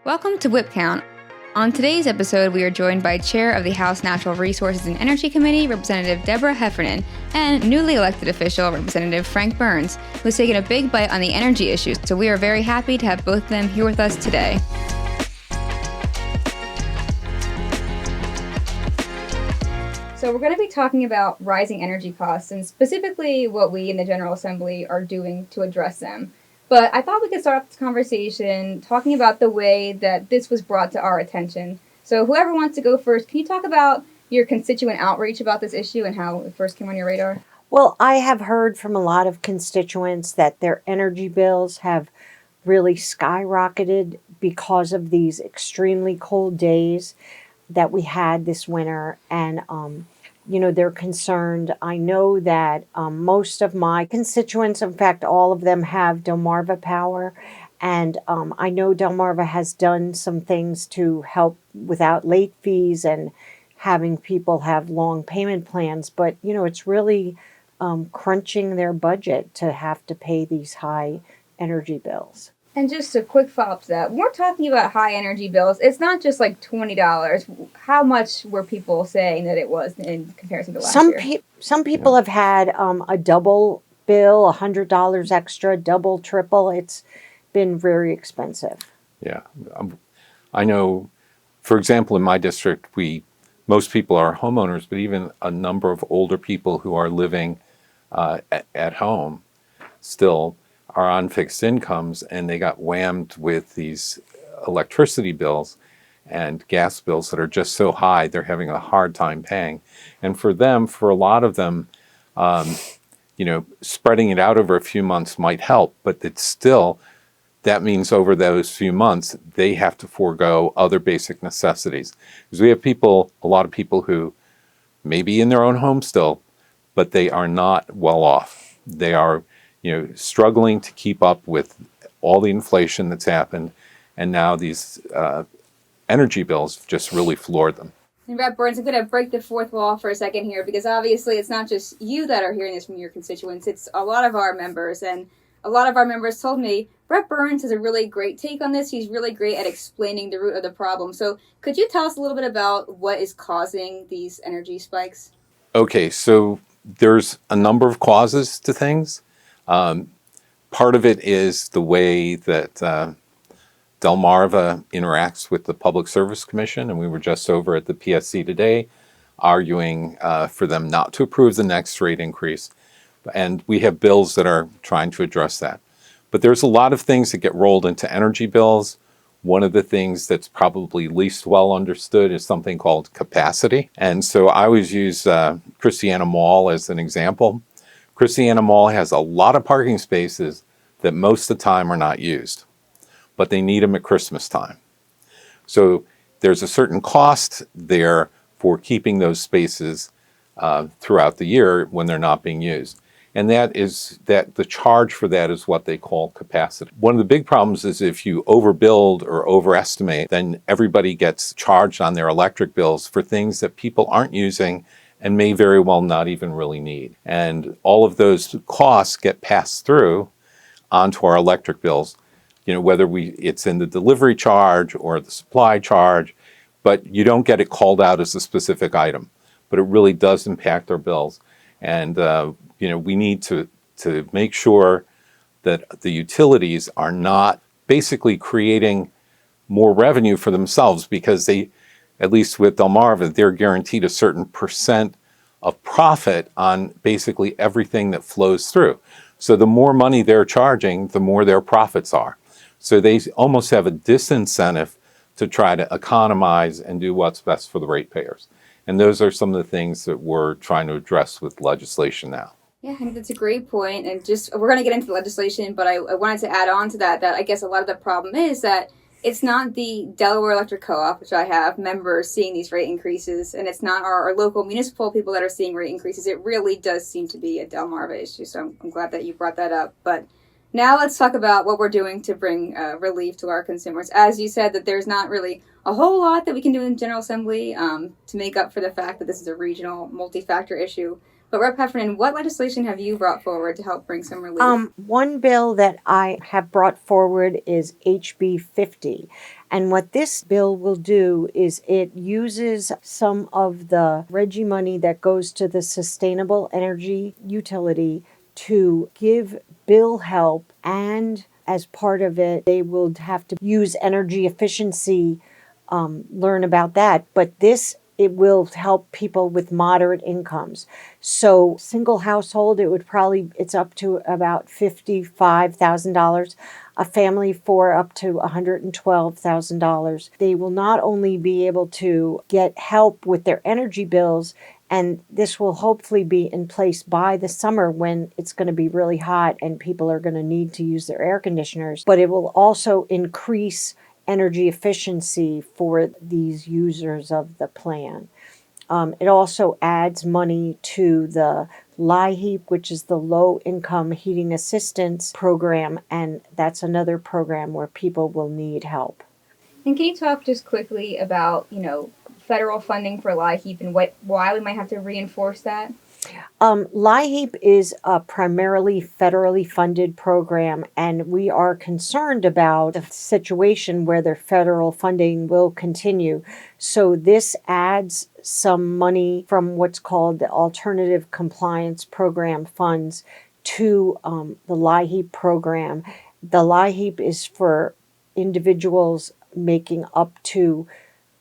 Welcome to Whip Count. On today's episode, we are joined by Chair of the House Natural Resources and Energy Committee, Representative Debra Heffernan, and newly elected official, Representative Frank Burns, who's taken a big bite on the energy issues. So we are very happy to have both of them here with us today. So we're going to be talking about rising energy costs and specifically what we in the General Assembly are doing to address them. But I thought we could start off this conversation talking about the way that this was brought to our attention. So whoever wants to go first, can you talk about your constituent outreach about this issue and how it first came on your radar? Well, I have heard from a lot of constituents that their energy bills have really skyrocketed because of these extremely cold days that we had this winter, and they're concerned. I know that most of my constituents, in fact, all of them have Delmarva Power, and I know Delmarva has done some things to help without late fees and having people have long payment plans, but it's really crunching their budget to have to pay these high energy bills. And just a quick follow-up to that, when we're talking about high energy bills, it's not just like $20. How much were people saying that it was in comparison to last year? Some people have had a double bill, $100 extra, double, triple. It's been very expensive. Yeah. I know, for example, in my district, most people are homeowners, but even a number of older people who are living at home still are on fixed incomes, and they got whammed with these electricity bills and gas bills that are just so high they're having a hard time paying. And for a lot of them, spreading it out over a few months might help, but that means over those few months they have to forego other basic necessities. Because we have a lot of people who may be in their own home still, but they are not well off. They are struggling to keep up with all the inflation that's happened, and now these energy bills just really floored them. And Rep. Burns, I'm going to break the fourth wall for a second here, because obviously it's not just you that are hearing this from your constituents, it's a lot of our members, and a lot of our members told me, Rep. Burns has a really great take on this. He's really great at explaining the root of the problem. So could you tell us a little bit about what is causing these energy spikes? Okay, so there's a number of causes to things. Part of it is the way that Delmarva interacts with the Public Service Commission, and we were just over at the PSC today arguing for them not to approve the next rate increase, and we have bills that are trying to address that. But there's a lot of things that get rolled into energy bills. One of the things that's probably least well understood is something called capacity, and so I always use Christiana Mall as an example. Christiana Mall has a lot of parking spaces that most of the time are not used, but they need them at Christmas time. So there's a certain cost there for keeping those spaces throughout the year when they're not being used. And that the charge for that is what they call capacity. One of the big problems is if you overbuild or overestimate, then everybody gets charged on their electric bills for things that people aren't using and may very well not even really need. And all of those costs get passed through onto our electric bills, whether it's in the delivery charge or the supply charge, but you don't get it called out as a specific item. But it really does impact our bills. And, we need to make sure that the utilities are not basically creating more revenue for themselves, because they, at least with Delmarva, they're guaranteed a certain percent of profit on basically everything that flows through. So the more money they're charging, the more their profits are. So they almost have a disincentive to try to economize and do what's best for the ratepayers. And those are some of the things that we're trying to address with legislation now. Yeah, I think that's a great point. And we're going to get into the legislation, but I wanted to add on to that I guess a lot of the problem is that it's not the Delaware Electric Co-op, which I have members seeing these rate increases, and it's not our local municipal people that are seeing rate increases. It really does seem to be a Delmarva issue, so I'm glad that you brought that up. But now let's talk about what we're doing to bring relief to our consumers. As you said, that there's not really a whole lot that we can do in General Assembly to make up for the fact that this is a regional multi-factor issue. But Rep. Heffernan, what legislation have you brought forward to help bring some relief? One bill that I have brought forward is HB 50. And what this bill will do is it uses some of the RGGI money that goes to the sustainable energy utility to give bill help, and as part of it, they will have to use energy efficiency, learn about that. But it will help people with moderate incomes. So single household, it's up to about $55,000. A family for up to $112,000. They will not only be able to get help with their energy bills, and this will hopefully be in place by the summer when it's going to be really hot and people are going to need to use their air conditioners, but it will also increase energy efficiency for these users of the plan. It also adds money to the LIHEAP, which is the Low Income Heating Assistance Program, and that's another program where people will need help. And can you talk just quickly about, federal funding for LIHEAP and why we might have to reinforce that? LIHEAP is a primarily federally funded program, and we are concerned about the situation where their federal funding will continue. So this adds some money from what's called the Alternative Compliance Program funds to the LIHEAP program. The LIHEAP is for individuals making up to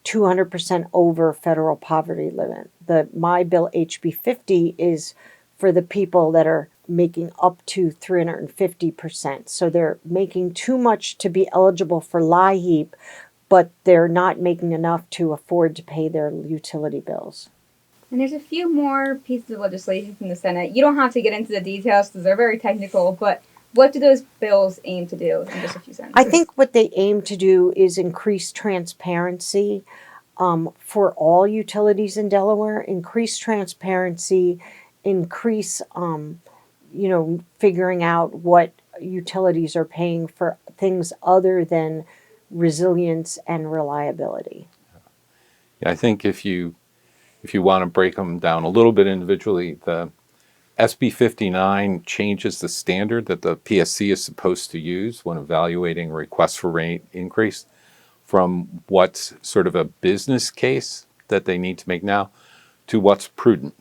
200% over federal poverty limit. My bill HB 50 is for the people that are making up to 350%. So they're making too much to be eligible for LIHEAP, but they're not making enough to afford to pay their utility bills. And there's a few more pieces of legislation from the Senate. You don't have to get into the details because they're very technical, but what do those bills aim to do in just a few sentences? I think what they aim to do is increase transparency for all utilities in Delaware, increase transparency, increase, figuring out what utilities are paying for things other than resilience and reliability. Yeah, I think if you want to break them down a little bit individually, the SB 59 changes the standard that the PSC is supposed to use when evaluating requests for rate increase from what's sort of a business case that they need to make now to what's prudent.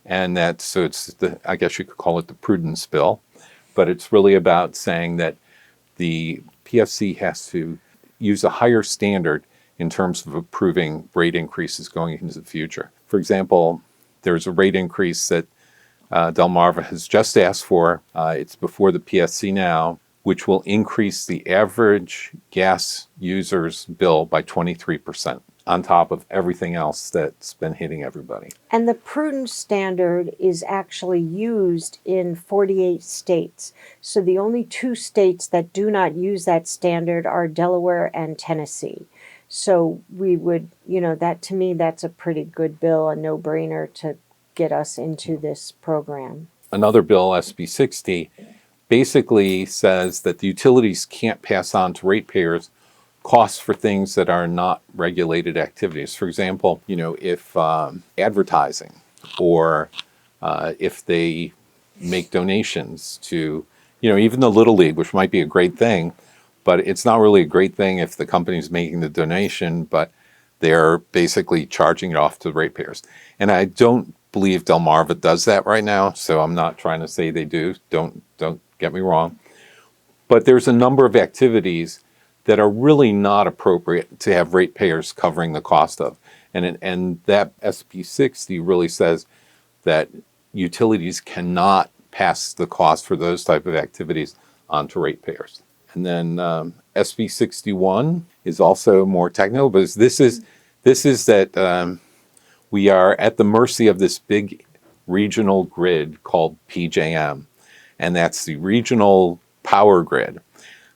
And I guess you could call it the prudence bill, but it's really about saying that the PSC has to use a higher standard in terms of approving rate increases going into the future. For example, there's a rate increase that Delmarva has just asked for. It's before the PSC now, which will increase the average gas user's bill by 23% on top of everything else that's been hitting everybody. And the prudence standard is actually used in 48 states. So the only two states that do not use that standard are Delaware and Tennessee. So we would, that to me, that's a pretty good bill, a no-brainer to get us into this program. Another bill, SB 60, basically says that the utilities can't pass on to ratepayers costs for things that are not regulated activities. For example, if advertising or if they make donations to, even the Little League, which might be a great thing, but it's not really a great thing if the company's making the donation, but they're basically charging it off to the ratepayers. And I don't believe Delmarva does that right now, so I'm not trying to say they do. Don't get me wrong. But there's a number of activities that are really not appropriate to have ratepayers covering the cost of. And that SB 60 really says that utilities cannot pass the cost for those type of activities onto ratepayers. And then SB 61 is also more technical, but this is that we are at the mercy of this big regional grid called PJM, and that's the regional power grid.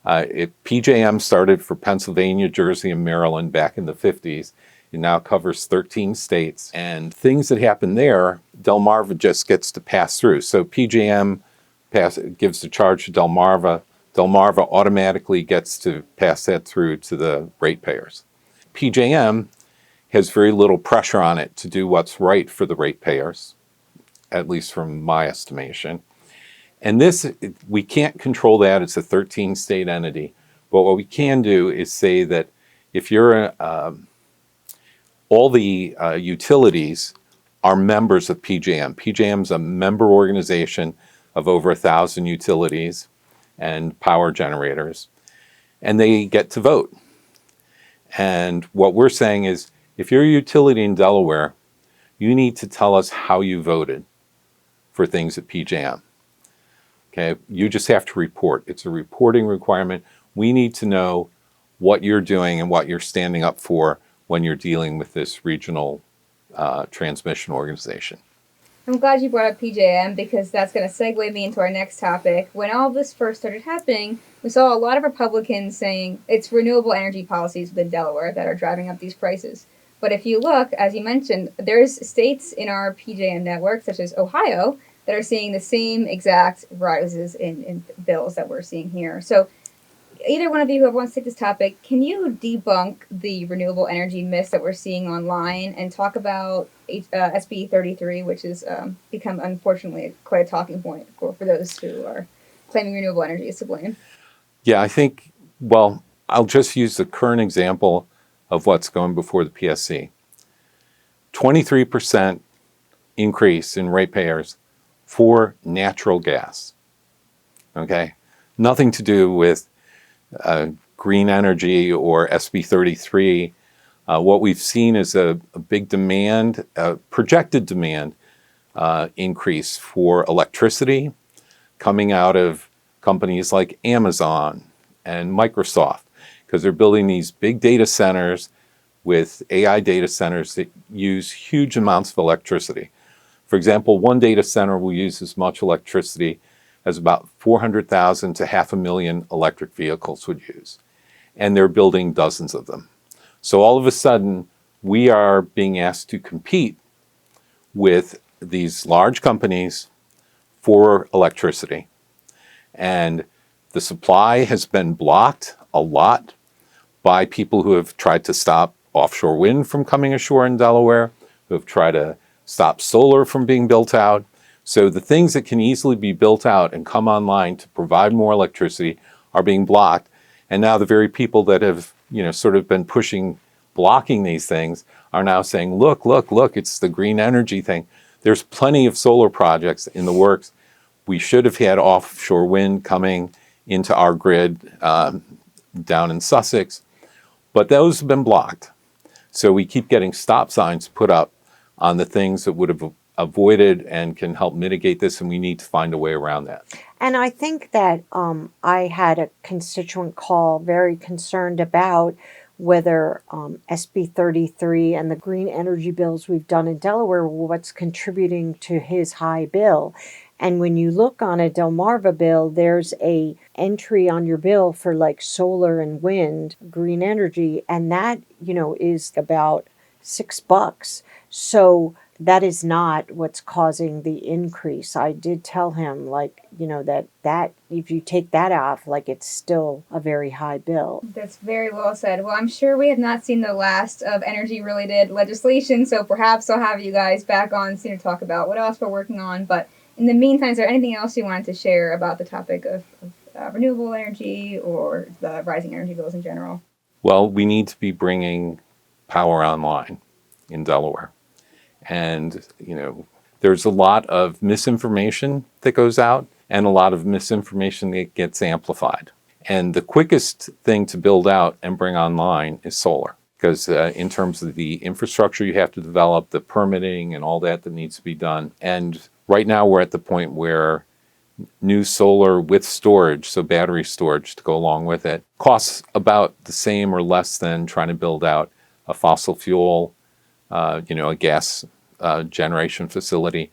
PJM started for Pennsylvania, Jersey, and Maryland back in the 50s. It now covers 13 states. And things that happen there, Delmarva just gets to pass through. So PJM gives the charge to Delmarva. Delmarva automatically gets to pass that through to the ratepayers. PJM has very little pressure on it to do what's right for the ratepayers. at least from my estimation. And this, we can't control that. It's a 13-state entity. But what we can do is say that if you're all the utilities are members of PJM. PJM is a member organization of over 1,000 utilities and power generators, and they get to vote. And what we're saying is, if you're a utility in Delaware, you need to tell us how you voted for things at PJM. Okay, you just have to report. It's a reporting requirement. We need to know what you're doing and what you're standing up for when you're dealing with this regional transmission organization. I'm glad you brought up PJM because that's going to segue me into our next topic. When all this first started happening, we saw a lot of Republicans saying it's renewable energy policies within Delaware that are driving up these prices. But if you look, as you mentioned, there's states in our PJM network, such as Ohio, that are seeing the same exact rises in bills that we're seeing here. So either one of you who wants to take this topic, can you debunk the renewable energy myths that we're seeing online and talk about SB 33, which has become, unfortunately, quite a talking point for those who are claiming renewable energy is to blame? Yeah, I think, well, I'll just use the current example of what's going before the PSC. 23% increase in ratepayers for natural gas. Okay? Nothing to do with green energy or SB 33. What we've seen is a big demand, projected demand increase for electricity coming out of companies like Amazon and Microsoft, because they're building these big data centers with AI data centers that use huge amounts of electricity. For example, one data center will use as much electricity as about 400,000 to 500,000 electric vehicles would use. And they're building dozens of them. So all of a sudden, we are being asked to compete with these large companies for electricity. And the supply has been blocked a lot by people who have tried to stop offshore wind from coming ashore in Delaware, who have tried to stop solar from being built out. So the things that can easily be built out and come online to provide more electricity are being blocked. And now the very people that have, sort of been blocking these things are now saying, look, it's the green energy thing. There's plenty of solar projects in the works. We should have had offshore wind coming into our grid down in Sussex, but those have been blocked. So we keep getting stop signs put up on the things that would have avoided and can help mitigate this, and we need to find a way around that. And I think that I had a constituent call very concerned about whether SB 33 and the green energy bills we've done in Delaware were what's contributing to his high bill. And when you look on a Delmarva bill, there's a entry on your bill for like solar and wind, green energy, and that, is about $6. So that is not what's causing the increase. I did tell him, that if you take that off, it's still a very high bill. That's very well said. Well, I'm sure we have not seen the last of energy-related legislation, so perhaps I'll have you guys back on soon to talk about what else we're working on. But in the meantime, is there anything else you wanted to share about the topic of renewable energy or the rising energy bills in general? Well, we need to be bringing power online in Delaware. And, there's a lot of misinformation that goes out and a lot of misinformation that gets amplified. And the quickest thing to build out and bring online is solar. Because in terms of the infrastructure you have to develop, the permitting and all that needs to be done. And right now we're at the point where new solar with storage, so battery storage to go along with it, costs about the same or less than trying to build out a fossil fuel, a gas generation facility,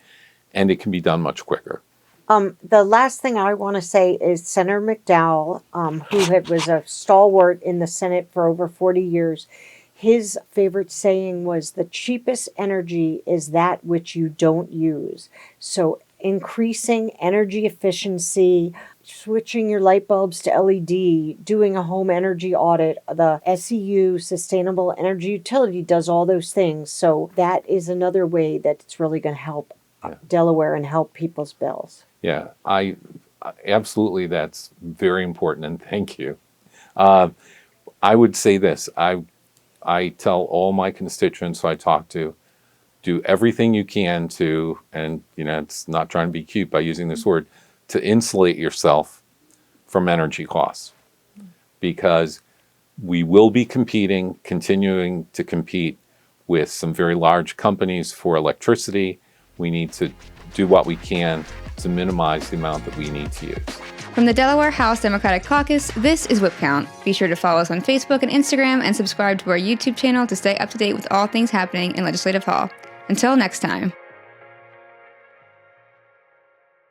and it can be done much quicker. The last thing I want to say is Senator McDowell, who was a stalwart in the Senate for over 40 years, his favorite saying was, the cheapest energy is that which you don't use. So increasing energy efficiency, switching your light bulbs to LED, doing a home energy audit. The SEU, Sustainable Energy Utility, does all those things. So that is another way that it's really going to help Delaware and help people's bills. Yeah, I absolutely, that's very important, and thank you. I would say this: I tell all my constituents who I talk to, do everything you can to, and it's not trying to be cute by using this word, to insulate yourself from energy costs, because we will be continuing to compete with some very large companies for electricity. We need to do what we can to minimize the amount that we need to use. From the Delaware House Democratic Caucus, this is Whip Count. Be sure to follow us on Facebook and Instagram and subscribe to our YouTube channel to stay up to date with all things happening in Legislative Hall. Until next time.